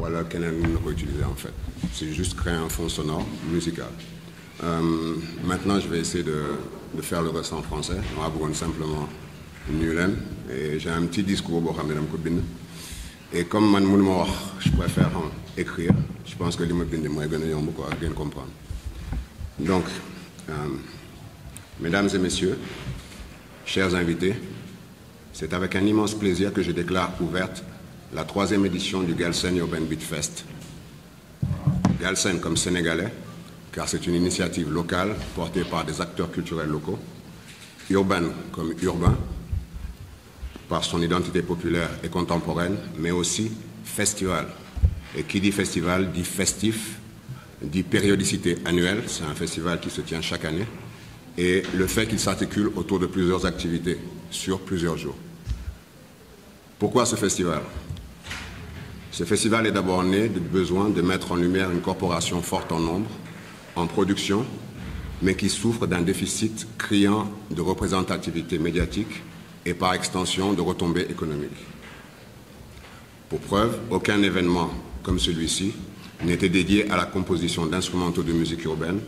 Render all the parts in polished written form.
wala keneen mën na ko utiliser en fait. C'est juste créer un fond sonore musical. Maintenant, je vais essayer de faire le reste en français. On va vous simplement nuyu leen et j'ai un petit discours boo xam ne dama ko bind. Et comme man mënu ma wax je préfère écrire. Je pense que li ma bind mooy gën a yomb quoi ngeen comprendre. Donc, mesdames et messieurs, chers invités, c'est avec un immense plaisir que je déclare ouverte la 3e édition du Galsen Urban Beat Fest. Galsen comme sénégalais, car c'est une initiative locale portée par des acteurs culturels locaux. Urban comme urbain, par son identité populaire et contemporaine, mais aussi festival. Et qui dit festival dit festif, dit périodicité annuelle, c'est un festival qui se tient chaque année, et le fait qu'il s'articule autour de plusieurs activités sur plusieurs jours. Pourquoi ce festival? Ce festival est d'abord né du besoin de mettre en lumière une corporation forte en nombre, en production, mais qui souffre d'un déficit criant de représentativité médiatique et par extension de retombées économiques. Pour preuve, aucun événement comme celui-ci n'était dédié à la composition d'instrumentaux de musique urbaine,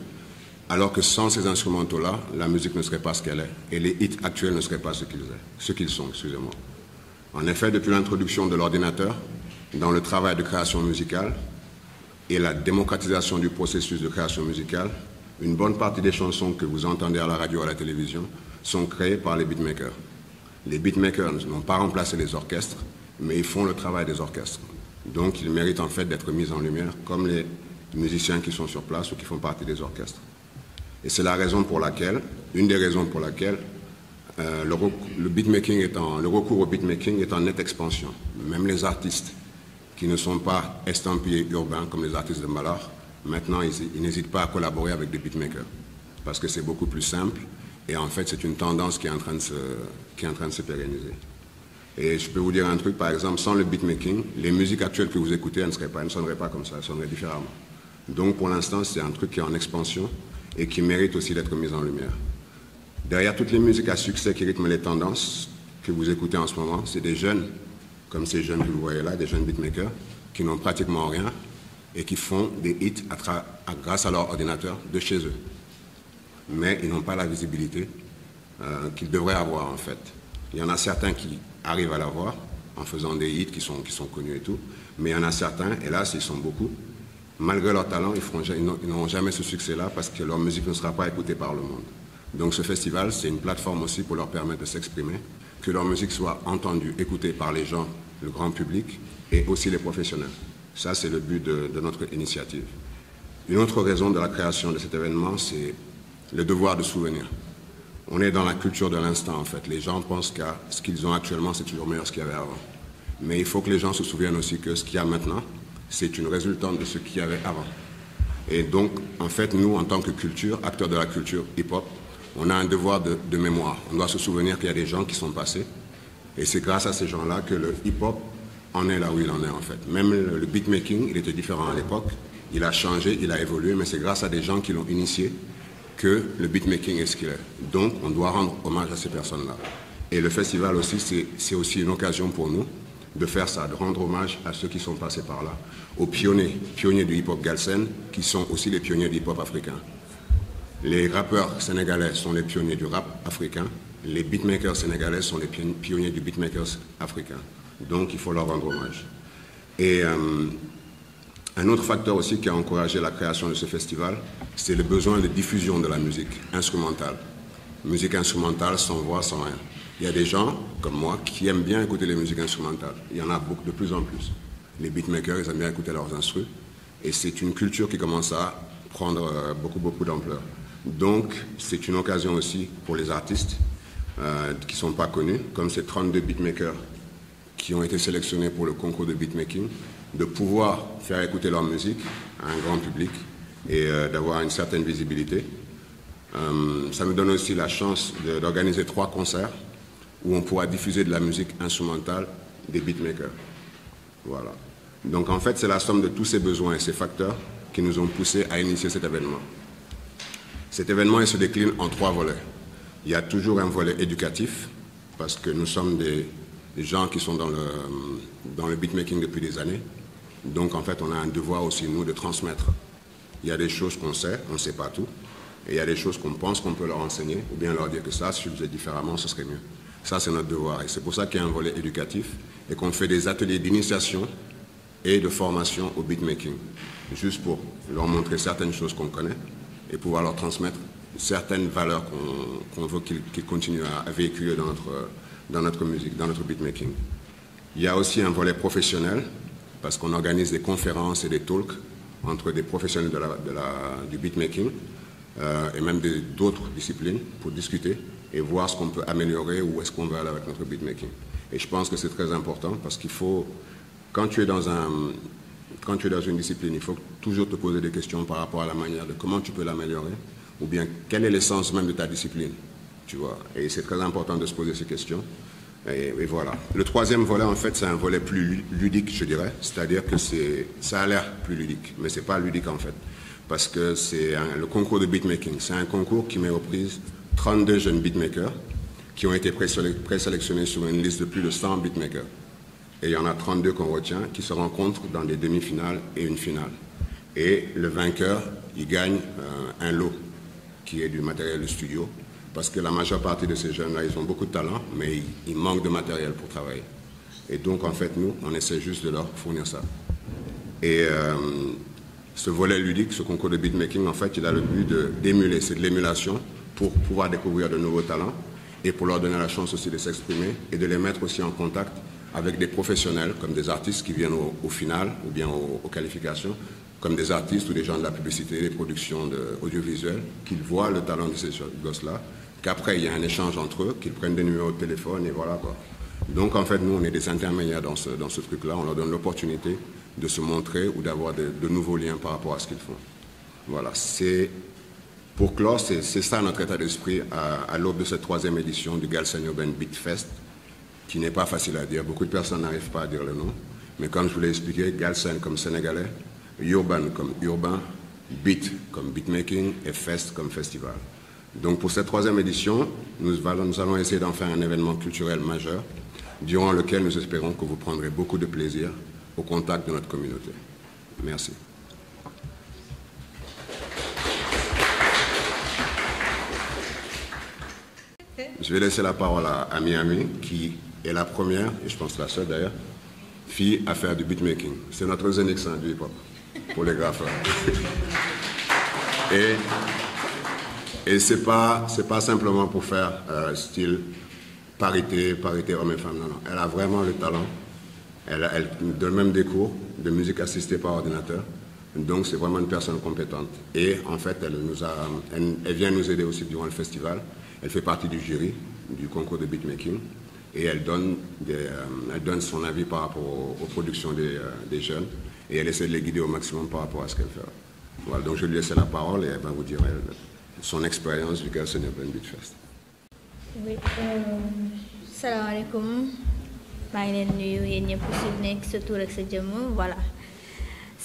alors que sans ces instrumentaux-là, la musique ne serait pas ce qu'elle est et les hits actuels ne seraient pas ce qu'ils sont. Excusez-moi. En effet, depuis l'introduction de l'ordinateur dans le travail de création musicale et la démocratisation du processus de création musicale, une bonne partie des chansons que vous entendez à la radio ou à la télévision sont créées par les beatmakers. Les beatmakers n'ont pas remplacé les orchestres, mais ils font le travail des orchestres. Donc, ils méritent en fait d'être mis en lumière comme les musiciens qui sont sur place ou qui font partie des orchestres. Et c'est la raison pour laquelle, une des raisons pour laquelle le recours au beatmaking est en nette expansion. Même les artistes qui ne sont pas estampillés urbains comme les artistes de Mbalakh, maintenant ils n'hésitent pas à collaborer avec des beatmakers parce que c'est beaucoup plus simple et en fait c'est une tendance qui est en train de se pérenniser. Et je peux vous dire un truc, par exemple, sans le beatmaking, les musiques actuelles que vous écoutez, elles ne sonneraient pas comme ça, elles sonneraient différemment. Donc pour l'instant, c'est un truc qui est en expansion et qui mérite aussi d'être mis en lumière. Derrière toutes les musiques à succès qui rythment les tendances que vous écoutez en ce moment, c'est des jeunes, comme ces jeunes que vous voyez là, des jeunes beatmakers, qui n'ont pratiquement rien et qui font des hits grâce à leur ordinateur de chez eux. Mais ils n'ont pas la visibilité qu'ils devraient avoir en fait. Il y en a certains qui arrivent à l'avoir en faisant des hits qui sont connus et tout, mais il y en a certains, hélas, ils sont beaucoup, malgré leur talent, ils n'auront jamais ce succès-là parce que leur musique ne sera pas écoutée par le monde. Donc ce festival, c'est une plateforme aussi pour leur permettre de s'exprimer, que leur musique soit entendue, écoutée par les gens, le grand public et aussi les professionnels. Ça, c'est le but de notre initiative. Une autre raison de la création de cet événement, c'est le devoir de souvenir. On est dans la culture de l'instant, en fait. Les gens pensent que ce qu'ils ont actuellement, c'est toujours meilleur que ce qu'il y avait avant. Mais il faut que les gens se souviennent aussi que ce qu'il y a maintenant, c'est une résultante de ce qu'il y avait avant. Et donc, en fait, nous, en tant que culture, acteurs de la culture hip-hop, on a un devoir de mémoire. On doit se souvenir qu'il y a des gens qui sont passés. Et c'est grâce à ces gens-là que le hip-hop en est là où il en est, en fait. Même le beatmaking, il était différent à l'époque. Il a changé, il a évolué, mais c'est grâce à des gens qui l'ont initié que le beatmaking est ce qu'il est. Donc, on doit rendre hommage à ces personnes-là. Et le festival aussi, c'est aussi une occasion pour nous de faire ça, de rendre hommage à ceux qui sont passés par là, aux pionniers du hip-hop Galsen, qui sont aussi les pionniers du hip-hop africain. Les rappeurs sénégalais sont les pionniers du rap africain, les beatmakers sénégalais sont les pionniers du beatmakers africain. Donc, il faut leur rendre hommage. Et un autre facteur aussi qui a encouragé la création de ce festival, c'est le besoin de diffusion de la musique instrumentale. Musique instrumentale sans voix, sans rien. Il y a des gens, comme moi, qui aiment bien écouter les musiques instrumentales. Il y en a beaucoup, de plus en plus. Les beatmakers, ils aiment bien écouter leurs instrus. Et c'est une culture qui commence à prendre beaucoup d'ampleur. Donc, c'est une occasion aussi pour les artistes qui ne sont pas connus, comme ces 32 beatmakers qui ont été sélectionnés pour le concours de beatmaking, de pouvoir faire écouter leur musique à un grand public et d'avoir une certaine visibilité. Ça me donne aussi la chance d'organiser 3 concerts où on pourra diffuser de la musique instrumentale des beatmakers. Voilà. Donc en fait, c'est la somme de tous ces besoins et ces facteurs qui nous ont poussés à initier cet événement. Cet événement, il se décline en 3 volets. Il y a toujours un volet éducatif, parce que nous sommes des gens qui sont dans le beatmaking depuis des années. Donc en fait, on a un devoir aussi, nous, de transmettre. Il y a des choses qu'on sait, on ne sait pas tout. Et il y a des choses qu'on pense qu'on peut leur enseigner, ou bien leur dire que ça, si je faisais différemment, ce serait mieux. Ça, c'est notre devoir. Et c'est pour ça qu'il y a un volet éducatif et qu'on fait des ateliers d'initiation et de formation au beatmaking, juste pour leur montrer certaines choses qu'on connaît et pouvoir leur transmettre certaines valeurs qu'on veut qu'ils continuent à véhiculer dans notre musique, dans notre beatmaking. Il y a aussi un volet professionnel, parce qu'on organise des conférences et des talks entre des professionnels du beatmaking et même d'autres disciplines pour discuter et voir ce qu'on peut améliorer ou où est-ce qu'on va aller avec notre beatmaking. Et je pense que c'est très important parce qu'il faut, quand tu es dans une discipline, il faut toujours te poser des questions par rapport à la manière de comment tu peux l'améliorer ou bien quel est l'essence même de ta discipline, tu vois. Et c'est très important de se poser ces questions. Et voilà. Le troisième volet, en fait, c'est un volet plus ludique, je dirais. C'est-à-dire que ça a l'air plus ludique, mais c'est pas ludique, en fait. Parce que c'est le concours de beatmaking. C'est un concours qui met aux prises 32 jeunes beatmakers qui ont été présélectionnés sur une liste de plus de 100 beatmakers. Et il y en a 32 qu'on retient, qui se rencontrent dans des demi-finales et une finale. Et le vainqueur, il gagne un lot qui est du matériel de studio. Parce que la majeure partie de ces jeunes-là, ils ont beaucoup de talent, mais ils manquent de matériel pour travailler. Et donc, en fait, nous, on essaie juste de leur fournir ça. Et ce volet ludique, ce concours de beatmaking, en fait, il a le but d'émuler, c'est de l'émulation pour pouvoir découvrir de nouveaux talents et pour leur donner la chance aussi de s'exprimer et de les mettre aussi en contact avec des professionnels, comme des artistes qui viennent au final ou bien aux qualifications, comme des artistes ou des gens de la publicité, des productions audiovisuelles, qu'ils voient le talent de ces gosses-là, qu'après il y a un échange entre eux, qu'ils prennent des numéros de téléphone et voilà quoi. Donc en fait, nous, on est des intermédiaires dans ce truc-là, on leur donne l'opportunité de se montrer ou d'avoir de nouveaux liens par rapport à ce qu'ils font. Voilà, pour clore, c'est ça notre état d'esprit à l'aube de cette troisième édition du Galsen Urban Beat Fest, qui n'est pas facile à dire. Beaucoup de personnes n'arrivent pas à dire le nom, mais comme je vous l'ai expliqué, Galsen comme sénégalais, Urban comme urbain, Beat comme beatmaking et Fest comme festival. Donc pour cette troisième édition, nous allons essayer d'en faire un événement culturel majeur, durant lequel nous espérons que vous prendrez beaucoup de plaisir au contact de notre communauté. Merci. Je vais laisser la parole à Miami, qui est la première, et je pense la seule d'ailleurs, fille à faire du beatmaking. C'est notre Zenix du hip-hop, pour les graffeurs. Et c'est pas simplement pour faire style parité homme et femme, non. Elle a vraiment le talent. Elle donne même des cours de musique assistée par ordinateur. Donc c'est vraiment une personne compétente. Et en fait, elle vient nous aider aussi durant le festival. Elle fait partie du jury du concours de beatmaking. Et elle donne son avis par rapport aux productions des jeunes. Et elle essaie de les guider au maximum par rapport à ce qu'elle fait. Voilà, donc je vais lui laisser la parole et elle va vous dire son expérience du Galsen Urban Beat Fest. Oui, salam alaikum. Je suis voilà.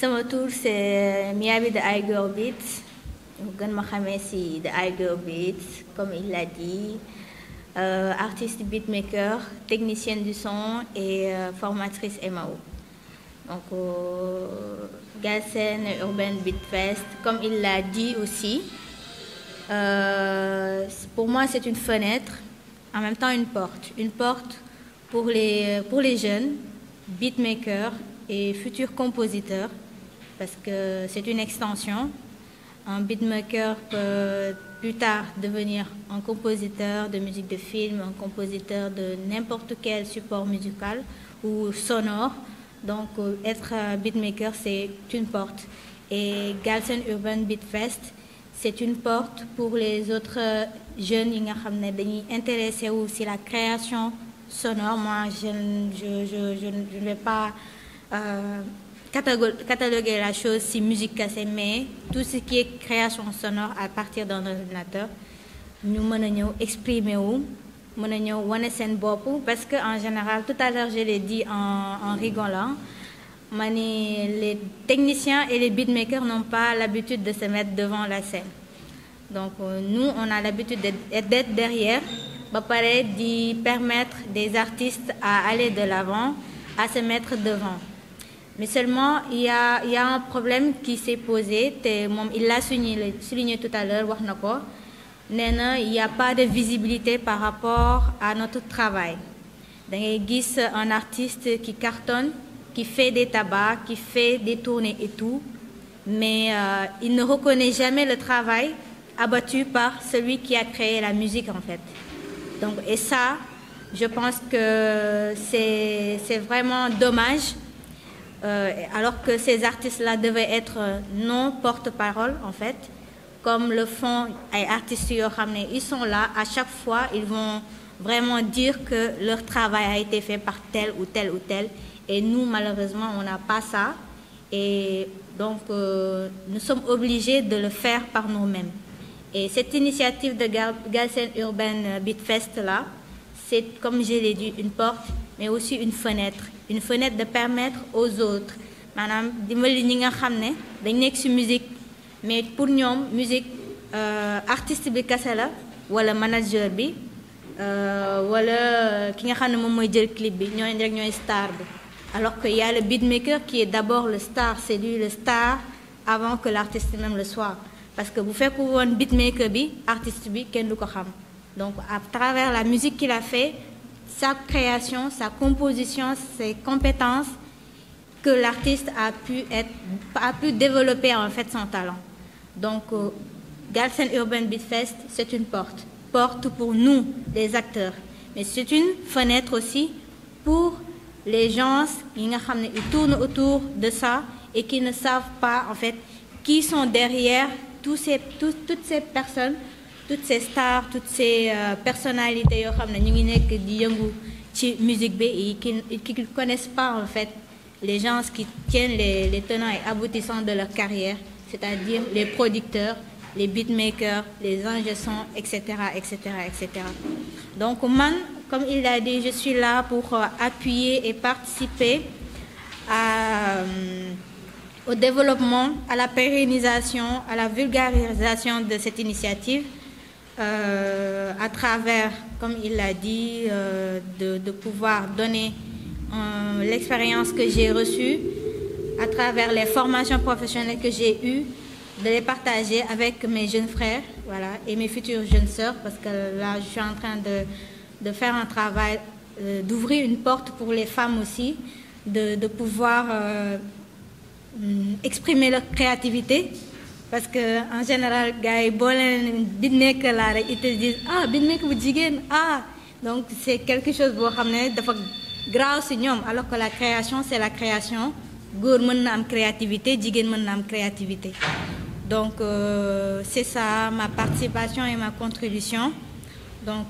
Mon tour c'est Miami de iGirl Beats. De iGirl Beats, comme il l'a dit. Artiste beatmaker, technicienne du son et formatrice MAO. Donc, Galsen Urban Beat Fest, comme il l'a dit aussi, pour moi c'est une fenêtre, en même temps une porte pour les jeunes beatmakers et futurs compositeurs, parce que c'est une extension. Un beatmaker peut plus tard devenir un compositeur de musique de film, un compositeur de n'importe quel support musical ou sonore. Donc, être beatmaker, c'est une porte. Et Galsen Urban Beat Fest, c'est une porte pour les autres jeunes qui sont intéressés aussi à la création sonore. Moi, je ne vais pas cataloguer la chose si musique cassée, mais tout ce qui est création sonore à partir d'un ordinateur, nous pouvons exprimer parce qu'en général, tout à l'heure je l'ai dit en rigolant, les techniciens et les beatmakers n'ont pas l'habitude de se mettre devant la scène. Donc nous, on a l'habitude d'être derrière, de permettre des artistes à aller de l'avant, à se mettre devant. Mais seulement, il y a un problème qui s'est posé. Il l'a souligné tout à l'heure, il n'y a pas de visibilité par rapport à notre travail. Donc, un artiste qui cartonne, qui fait des tabacs, qui fait des tournées et tout, mais il ne reconnaît jamais le travail abattu par celui qui a créé la musique, en fait. Donc, et ça, je pense que c'est vraiment dommage, alors que ces artistes-là devaient être non porte-parole, en fait, comme le font les artistes, ils sont là, à chaque fois, ils vont vraiment dire que leur travail a été fait par tel ou tel ou tel, et nous, malheureusement, on n'a pas ça, et donc nous sommes obligés de le faire par nous-mêmes. Et cette initiative de Galsen Urban Beat Fest là, c'est, comme je l'ai dit, une porte, mais aussi une fenêtre de permettre aux autres, madame, dimbali ñi nga xamné dañ nek ci musique, mais pour ñom musique artiste bi kassa la wala manager bi wala ki nga xamné mom moy jël clip bi ñoy rek ñoy star bi, alors qu'il y a le beatmaker qui est d'abord le star, c'est lui le star avant que l'artiste même le soit, parce que vous faites pour un beatmaker bi artiste bi kenn du ko xam. Donc à travers la musique qu'il a fait, sa création, sa composition, ses compétences, que l'artiste a pu développer en fait son talent. Donc Galsen Urban Beat Fest, c'est une porte pour nous, les acteurs, mais c'est une fenêtre aussi pour les gens qui tournent autour de ça et qui ne savent pas en fait qui sont derrière toutes ces personnes, toutes ces stars, toutes ces personnalités qui musique et qui ne connaissent pas en fait les gens qui tiennent les tenants et aboutissants de leur carrière, c'est-à-dire les producteurs, les beatmakers, les ingé sons, etc., etc., etc. Donc, man, comme il l'a dit, je suis là pour appuyer et participer au développement, à la pérennisation, à la vulgarisation de cette initiative, à travers, comme il l'a dit, de pouvoir donner l'expérience que j'ai reçue, à travers les formations professionnelles que j'ai eues, de les partager avec mes jeunes frères, voilà, et mes futures jeunes sœurs, parce que là, je suis en train de faire un travail, d'ouvrir une porte pour les femmes aussi, de pouvoir exprimer leur créativité, parce que en général, gars, ils te disent ah, ah, donc c'est quelque chose boo xam ne dafa graaw ci ñoom, alors que la création c'est la création, góor mën na am créativité, jigéen mën na am créativité. Donc c'est ça ma participation et ma contribution. Donc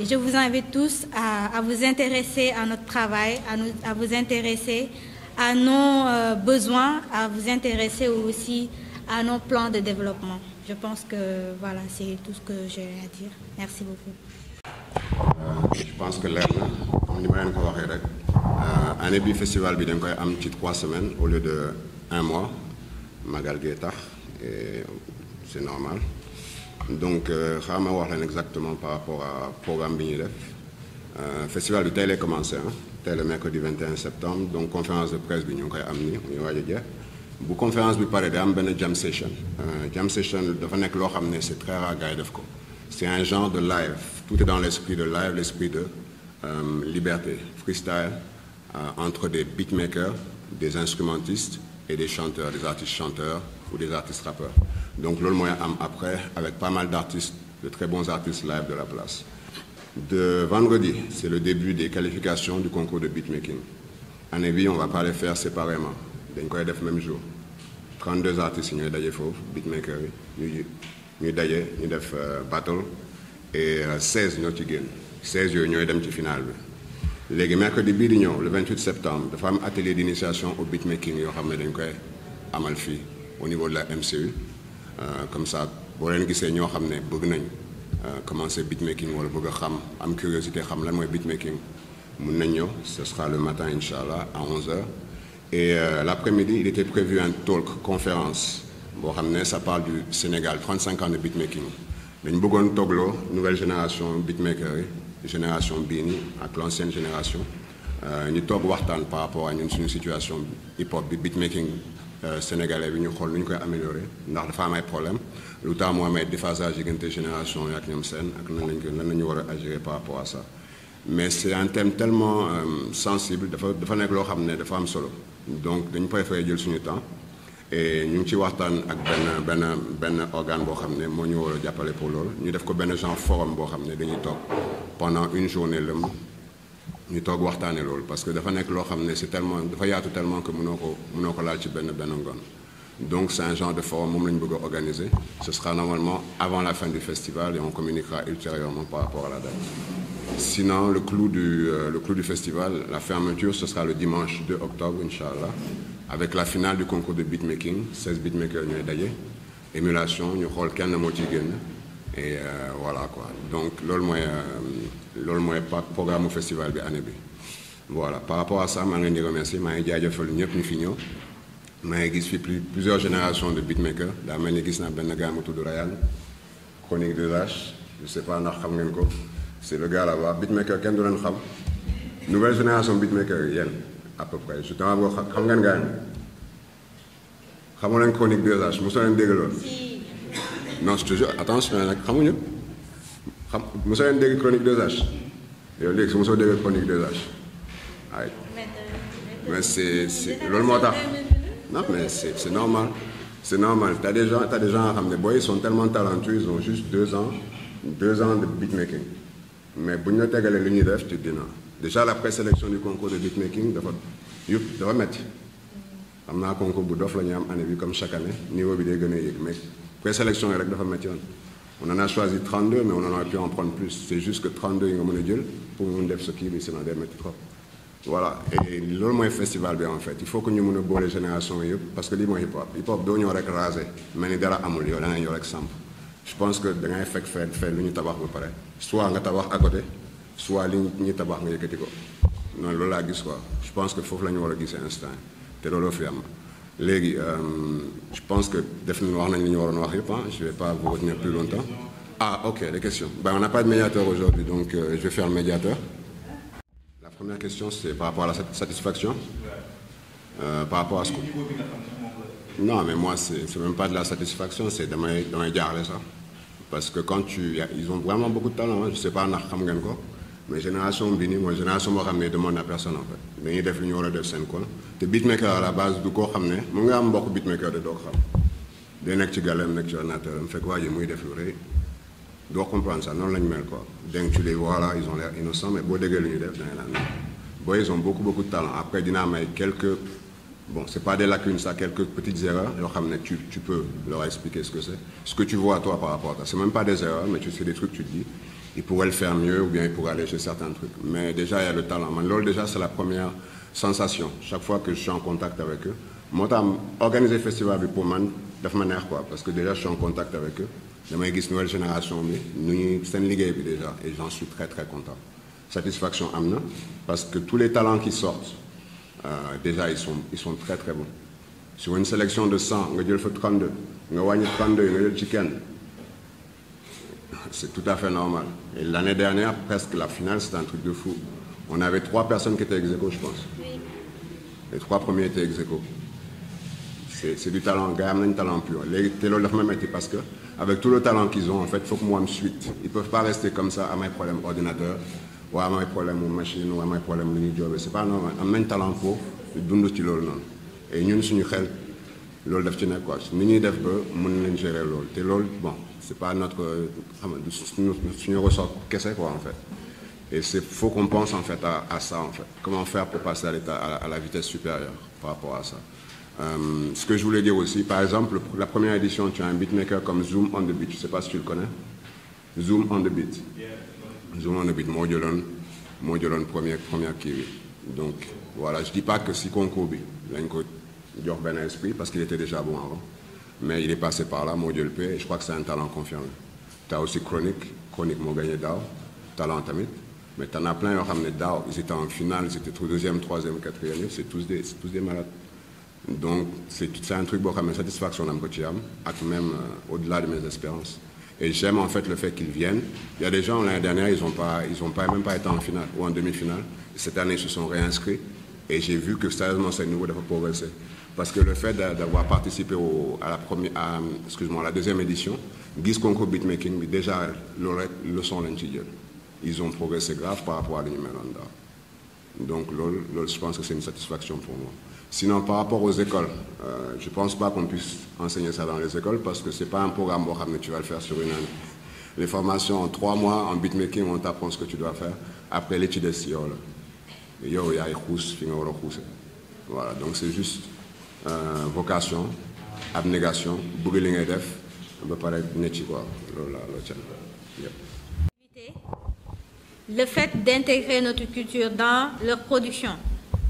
je vous invite tous à vous intéresser à notre travail, à vous intéresser à nos besoins, à vous intéresser aussi à nos plans de développement. Je pense que voilà, c'est tout ce que j'ai à dire. Merci beaucoup. Je pense que leer na comme ni ma leen ko waxee rek année bi festival bi dañ koy am ci 3 semaines au lieu de 1 mois magal gee tax et c'est normal. Donc xaaral ma wax leen exactement par rapport à programme bi ñuy def. Festival bi tey lay commencé tey le mercredi 21 septembre, donc conférence de presse bi ñu ngi koy am ni muy waaj a jeex. Bu conférence bi pare day am benn jam session. Jam session dafa nekk loo xam ne c'est très rare gars yi def ko. C'est un genre de live. Tout est dans l'esprit de live, l'esprit de liberté, freestyle, entre des beatmakers, des instrumentistes et des chanteurs, des artistes chanteurs ou des artistes rappeurs. Donc l'autre moyen après, avec pas mal d'artistes, de très bons artistes live de la place. De vendredi, c'est le début des qualifications du concours de beatmaking. En Évi, on ne va pas les faire séparément. Dañ koy def même jour. 32 artistes ñooy daje foofu, beatmakers yi ñuy daje ñu def battle et 16 ñoo ci génn 16 yooyu ñooy dem ci finale bi. Léegi mercredi bii di ñëw le 28 septembre dafa am atelier d'initiation au beatmaking yoo xam ne dañ koy amal fii au niveau de la MCU. Comme ça boo leen gisee ñoo xam ne bëgg nañ commencer beatmaking wala bëgg a xam am curiosité xam lan mooy beatmaking mun nañ ñëw. Ce sera le matin inchallah à 11h. Et l'après-midi il était prévu un talk conférence boo xam ne ça parle du Sénégal 35 ans de beatmaking. dañ bëggoon toogloo nouvelle génération beatmaker yi génération bii nii ak l'ancienne génération ñu toog waxtaan par rapport à ñun suñu situation hip hop bi beatmaking sénégalais bi ñu xool nu ñu koy améliorer ndax dafa am ay problème lu tax moo am ay déphasage diggante génération yi ak ñoom seen ak nan la ñu war a agir par rapport à ça mais c'est un thème tellement sensible dafa nekk loo xam ne dafa am solo donc dañu préféré jël suñu temps et ñu ngi ci waxtaan ak benn organe boo xam ne moo ñu war a jàppale pour loolu ñu def ko benn genre forum boo xam ne dañuy toog pendant une journée lëm ñu toog waxtaanee loolu parce que dafa nekk loo xam ne c'est tellement dafa yaatu tellement que mënoo ko laal ci benn ngoon donc c'est un genre de forum moom la ñu bëgg a organiser ce sera normalement avant la fin du festival et on communiquera ultérieurement par rapport à la date. Sinon le clou du festival, la fermeture, ce sera le dimanche 2 octobre inchallah avec la finale du concours de beatmaking 16 beatmakers ñooy daje émulation ñu xool kenn moo ciy génn et voilà quoi donc loolu mooy programme festival bi année bi voilà par rapport à ça maa ngi leen di remercier maa ngi jaajëfal ñëpp ñu fi ñëw maa ngi gis fi plusieurs générations de beatmakers daa mel ni gis naa benn gars mu tudd Ryan Chronique 2H je sais pas ndax xam ngeen ko c'est le gars là-bas beatmaker kenn du leen xam nouvelle génération beatmaker yi yéen à peu près je dama boo xam ngeen gars yi xamu leen Chronique 2H mosoo leen dégg loolu non je te jure attention nag xamuñu mosoo leen dégg Chronique 2H yow léegi su mosoo dégg Chronique 2H ay mais c'est loolu moo tax non mais c'est normal t'as des gens yoo xam ne booy ils sont tellement talentueux ils ont juste 2 ans de beatmaking mais bu ñu la tegalee li ñuy def tu te dis non déjà la présélection du concours de beatmaking dafa metti xam naa concours bu dof la ñu am année bi comme chaque année niveau bi day gën a yéeg mais présélection yi rek dafa metti woon on en a choisi 32 mais on en aurait pu en prendre plus c'est juste que 32 yi nga mën a jël pour mun def ce kii bi sinon day metti trop voilà et loolu mooy festival bi en fait il faut que ñu mën a boole génération yëpp parce que lii mooy hip hop doo ñëw rek raser mel ni dara amul yow da ngay ñëw rek samp je pense que da ngay fekk fee lu ñu tabax ba pare soit nga tabax à côté soit li ñu tabax nga yëkkati ko noonu loolu laa gis quoi je pense que foofu la ñu war a gisee instant te looloo fi am léegi je pense que def nañu wax nañ li ñu waroon wax yëpp je vais pas vous retenir plus longtemps ah ok les questions on n'a pas de médiateur aujourd'hui donc je vais faire le médiateur. La première question c'est par rapport à la satisfaction par rapport à ce que non mais moi c'est même pas de la satisfaction c'est damay jaarale sax parce que quand ils ont vraiment beaucoup de talent je sais pas ndax xam ngeen ko mais génération bi nii mooy génération boo xam ne demande à personne en fait dañuy def li ñu war a def seen coin te beatmaker à la base du koo xam ne mu nga am mbokk beatmaker de doo ko xam day nekk ci gàllam nekk ci ordinateur am fekk waa ji muy def lu rëy doo comprendre ça noonu lañu mel quoi donc tu les vois là ils ont l'air innocents mais boo déggee lu ñuy def da ngay naan booy ils ont beaucoup de talent après dina am ay quelques bon c'est pas des lacunes ça quelques petites erreurs yoo xam ne tu peux leur expliquer ce que c'est ce que tu vois toi par rapport à ça c'est même pas des erreurs mais tu sais des trucs tu te dis il pourrait le faire mieux ou bien il pourrait alléger certains trucs mais déjà il y a le talent man loolu déjà c'est la première sensation chaque fois que je suis en contact avec eux moo tax organiser festival bi pour man daf ma neex quoi parce que déjà je suis en contact avec eux damay gis nouvelle génération bi nu ñuy seen liggéey bi déjà et j'en suis très content satisfaction am na parce que tous les talents qui sortent déjà ils sont très bons sur une sélection de 100 nga jël fa 32 nga wàññi 32 nga jël ci kenn c'est tout à fait normal et l'année dernière presque la finale c'était un truc de fou on avait 3 personnes qui étaient ex aequo je pense les 3 premiers étaient ex aequo c'est du talent gars am nañu talent pur léegi te loolu dafa ma metti parce que avec tout le talent qu'ils ont en fait faut que mu am suite ils peuvent pas rester comme ça am ay problème ordinateur waa am ay problème mu machine waa am ay problème lu ñuy joobee c'est pas normal am nañ talent foofu dund ci loolu noonu et ñun suñu xel loolu daf ci nekk quoi ni ñuy def ba mën nañ gérer loolu te loolu bon c'est pas notre xam nga suñu ressort kese quoi en fait et faut qu'on pense en fait à ça en fait comment faire pour passer à la vitesse supérieure par rapport à ça ce que je voulais dire aussi par exemple la première édition tu as un beatmaker comme Zoom on the Beat je sais pas si tu le connais Zoom on the Beat Zoom on the Beat moo jëloon première kii bi donc voilà je dis pas que si concours bi lañ ko jox benn esprit parce qu'il était déjà bon avant mais il est passé par là moo jël paie et je crois que c'est un talent confirmé t'as aussi Chronique moo gagné daaw talent tamit mais t'en as plein yoo xam ne daaw ils étaient en finale ils étaient deuxième troisième quatrième c'est tous des malades donc c'est un truc boo xam ne satisfaction am ko ci am ak même au-delà de mes espérances Et j'aime en fait le fait qu'ils viennent. Il y a des gens l'année dernière, ils ont même pas été en finale ou en demi-finale. Cette année, ils se sont réinscrits et j'ai vu que sérieusement, c'est nouveau de progresser. Parce que le fait d'avoir participé à la deuxième édition, Guise Concours Beatmaking, déjà, le son ils ont progressé grave par rapport à l'Unimelanda. Donc, je pense que c'est une satisfaction pour moi. Sinon, par rapport aux écoles, je ne pense pas qu'on puisse enseigner ça dans les écoles parce que ce n'est pas un programme que tu vas le faire sur une année. Les formations en 3 mois en beatmaking, on t'apprend ce que tu dois faire. Après, l'étude est voilà, donc c'est juste vocation, abnégation, brûling et def, on peut pas être net quoi. Le fait d'intégrer notre culture dans leur production.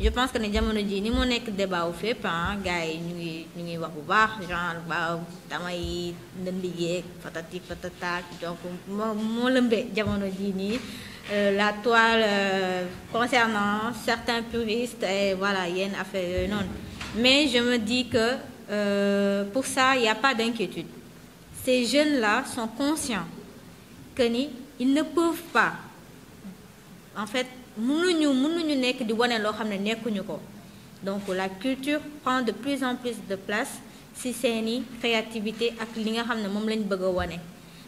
Je pense que les jamono ji ni mo nek débat au fait gars yi ñu ngi wax bu baax genre ba damay ndënd yeeg fatati fatata donc mo lembé jamono ji ni la toile concernant certains puristes et voilà yenn affaire non. Mais je me dis que pour ça il n'y a pas d'inquiétude. Ces jeunes là sont conscients que ils ne peuvent pas en fait mënuñu nekk di wane loo xam ne nekkuñu ko donc la culture prend de plus en plus de place ci seeni créativité ak li nga xam ne moom lañ bëgg a wane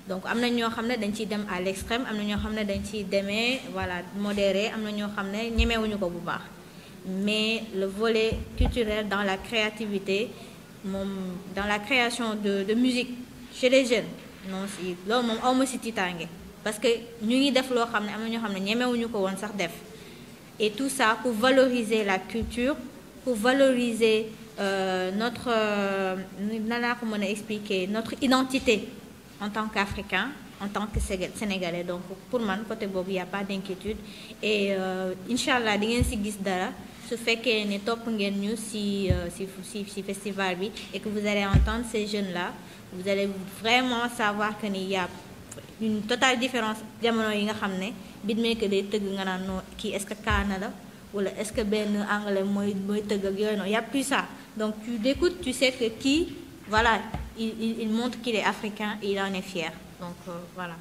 donc am na ñoo xam ne dañ ciy dem à l'extrême am na ñoo xam ne dañ ciy demee voilà modéré am na ñoo xam ne ñemewuñu ko bu baax mais le volet culturel dans la créativité moom dans la création de musique chez les jeunes non si loolu moom awma ci tiitaange parce que ñu ngi def loo xam ne am na ñoo xam ne ñemewuñu ko woon sax def et tout ça pour valoriser la culture pour valoriser notre nan laa ko mën a expliquer notre identité en tant qu'Africain en tant que Sénégalais donc pour man côté boobu y a pas d'inquiétude et inchallah di ngeen ci gis dara su fekkee ne topp ngeen ñu ci festival bi et que vous allez entendre ces jeunes là vous allez vraiment savoir que ni y a une totale différence jamono yi nga xam ne beatmaker day tëgg nga naan non kii est-ce que kaana la wala est-ce que benn anglais mooy tëgg ak yooyu non y a plus ça donc tu l'écoutes tu sais que kii voilà il montre qu'il est africain et il en est fier donc voilà